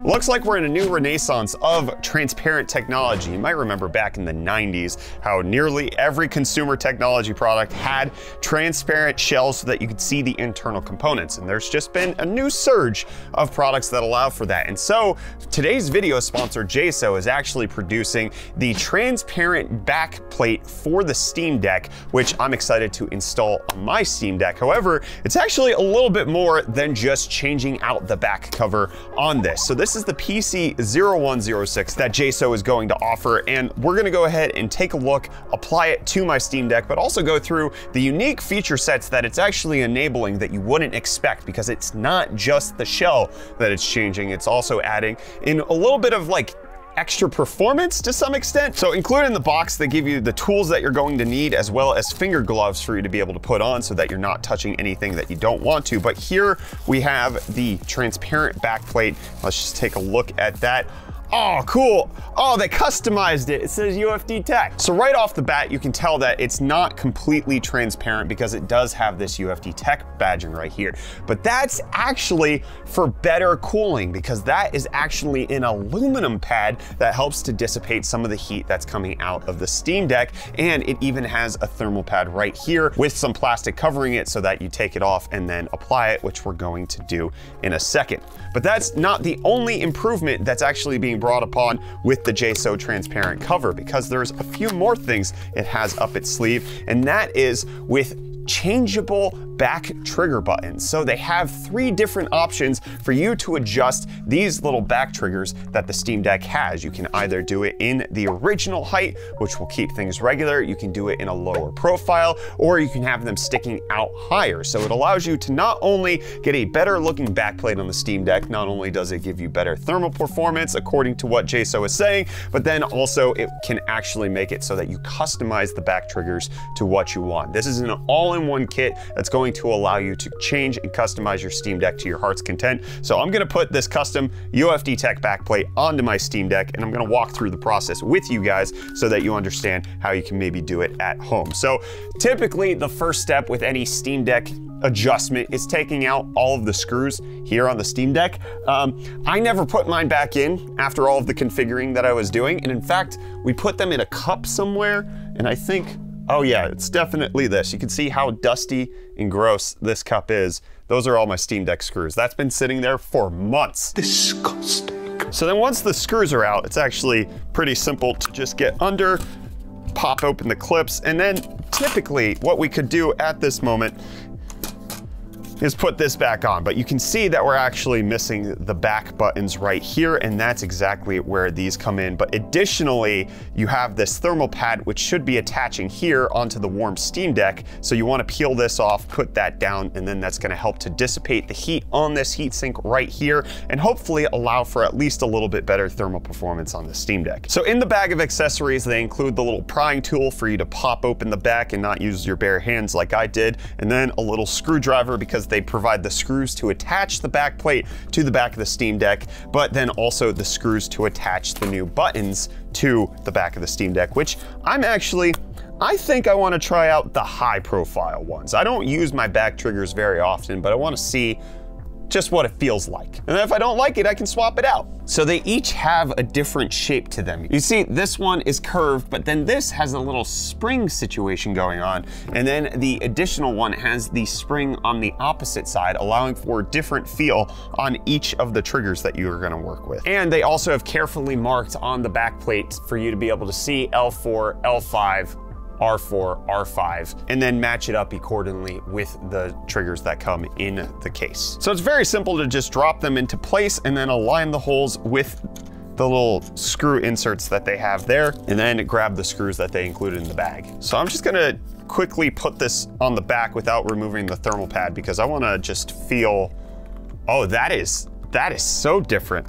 Looks like we're in a new renaissance of transparent technology. You might remember back in the 90s how nearly every consumer technology product had transparent shells so that you could see the internal components. And there's just been a new surge of products that allow for that. And so today's video sponsor, JSO, is actually producing the transparent back plate for the Steam Deck, which I'm excited to install on my Steam Deck. However, it's actually a little bit more than just changing out the back cover on this. So this is the PC0106 that JSO is going to offer, and we're gonna go ahead and take a look, apply it to my Steam Deck, but also go through the unique feature sets that it's actually enabling that you wouldn't expect, because it's not just the shell that it's changing, it's also adding in a little bit of like extra performance to some extent. So included in the box, they give you the tools that you're going to need, as well as finger gloves for you to be able to put on so that you're not touching anything that you don't want to. But here we have the transparent backplate. Let's just take a look at that. Oh, cool. Oh, they customized it. It says UFD Tech. So right off the bat, you can tell that it's not completely transparent because it does have this UFD Tech badging right here. But that's actually for better cooling, because that is actually an aluminum pad that helps to dissipate some of the heat that's coming out of the Steam Deck. And it even has a thermal pad right here with some plastic covering it so that you take it off and then apply it, which we're going to do in a second. But that's not the only improvement that's actually being brought upon with the JSO transparent cover, because there's a few more things it has up its sleeve, and that is with changeable back trigger buttons. So they have 3 different options for you to adjust these little back triggers that the Steam Deck has. You can either do it in the original height, which will keep things regular. You can do it in a lower profile, or you can have them sticking out higher. So it allows you to not only get a better looking backplate on the Steam Deck, not only does it give you better thermal performance according to what JSO is saying, but then also it can actually make it so that you customize the back triggers to what you want. This is an all-in-one kit that's going to allow you to change and customize your Steam Deck to your heart's content. So I'm gonna put this custom UFD Tech backplate onto my Steam Deck, and I'm gonna walk through the process with you guys so that you understand how you can maybe do it at home. So typically the first step with any Steam Deck adjustment is taking out all of the screws here on the Steam Deck. I never put mine back in after all of the configuring that I was doing. And in fact, we put them in a cup somewhere, and I think, oh yeah, it's definitely this. You can see how dusty and gross this cup is. Those are all my Steam Deck screws. That's been sitting there for months. Disgusting. So then once the screws are out, it's actually pretty simple to just get under, pop open the clips, and then typically what we could do at this moment is put this back on. But you can see that we're actually missing the back buttons right here, and that's exactly where these come in. But additionally, you have this thermal pad, which should be attaching here onto the warm Steam Deck. So you want to peel this off, put that down, and then that's going to help to dissipate the heat on this heatsink right here, and hopefully allow for at least a little bit better thermal performance on the Steam Deck. So in the bag of accessories, they include the little prying tool for you to pop open the back and not use your bare hands like I did, and then a little screwdriver, because they provide the screws to attach the back plate to the back of the Steam Deck, but then also the screws to attach the new buttons to the back of the Steam Deck, which I think I want to try out the high profile ones. I don't use my back triggers very often, but I want to see just what it feels like. And then if I don't like it, I can swap it out. So they each have a different shape to them. You see, this one is curved, but then this has a little spring situation going on. And then the additional one has the spring on the opposite side, allowing for a different feel on each of the triggers that you are gonna work with. And they also have carefully marked on the back plate for you to be able to see L4, L5, R4, R5, and then match it up accordingly with the triggers that come in the case. So it's very simple to just drop them into place and then align the holes with the little screw inserts that they have there, and then grab the screws that they included in the bag. So I'm just gonna quickly put this on the back without removing the thermal pad, because I wanna just feel, oh, that is so different.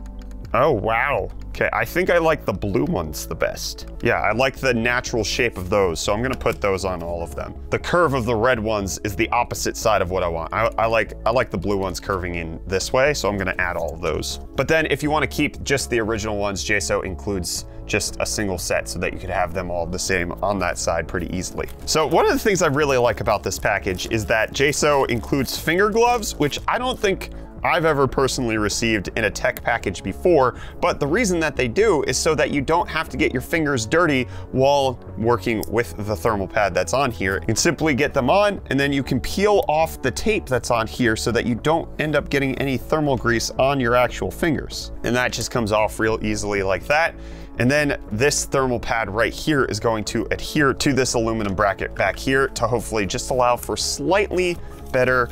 Oh, wow. Okay, I think I like the blue ones the best. Yeah, I like the natural shape of those, so I'm gonna put those on all of them. The curve of the red ones is the opposite side of what I want. I like the blue ones curving in this way, so I'm gonna add all of those. But then if you wanna keep just the original ones, JSO includes just a single set so that you could have them all the same on that side pretty easily. So one of the things I really like about this package is that JSO includes finger gloves, which I don't think I've ever personally received in a tech package before, but the reason that they do is so that you don't have to get your fingers dirty while working with the thermal pad that's on here. You can simply get them on, and then you can peel off the tape that's on here so that you don't end up getting any thermal grease on your actual fingers. And that just comes off real easily like that. And then this thermal pad right here is going to adhere to this aluminum bracket back here to hopefully just allow for slightly better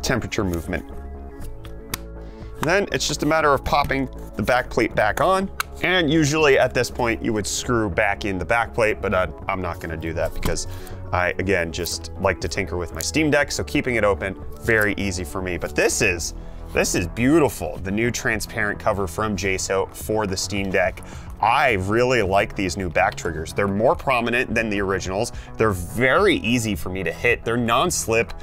temperature movement. And then it's just a matter of popping the back plate back on. And usually at this point you would screw back in the back plate, but I'm not gonna do that because I, again, just like to tinker with my Steam Deck. So keeping it open, very easy for me. But this is beautiful. The new transparent cover from JSO for the Steam Deck. I really like these new back triggers. They're more prominent than the originals. They're very easy for me to hit. They're non-slip.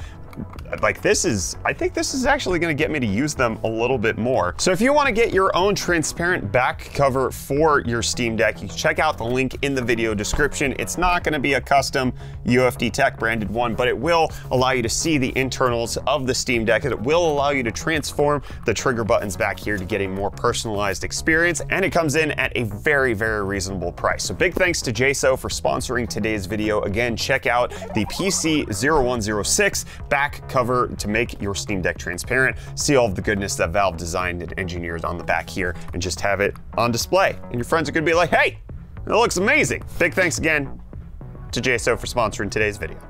Like I think this is actually gonna get me to use them a little bit more. So if you wanna get your own transparent back cover for your Steam Deck, you can check out the link in the video description. It's not gonna be a custom UFD Tech branded one, but it will allow you to see the internals of the Steam Deck, and it will allow you to transform the trigger buttons back here to get a more personalized experience, and it comes in at a very, very reasonable price. So big thanks to JSO for sponsoring today's video. Again, check out the PC0106 back cover to make your Steam Deck transparent. See all of the goodness that Valve designed and engineered on the back here, and just have it on display. And your friends are gonna be like, hey, that looks amazing. Big thanks again to JSO for sponsoring today's video.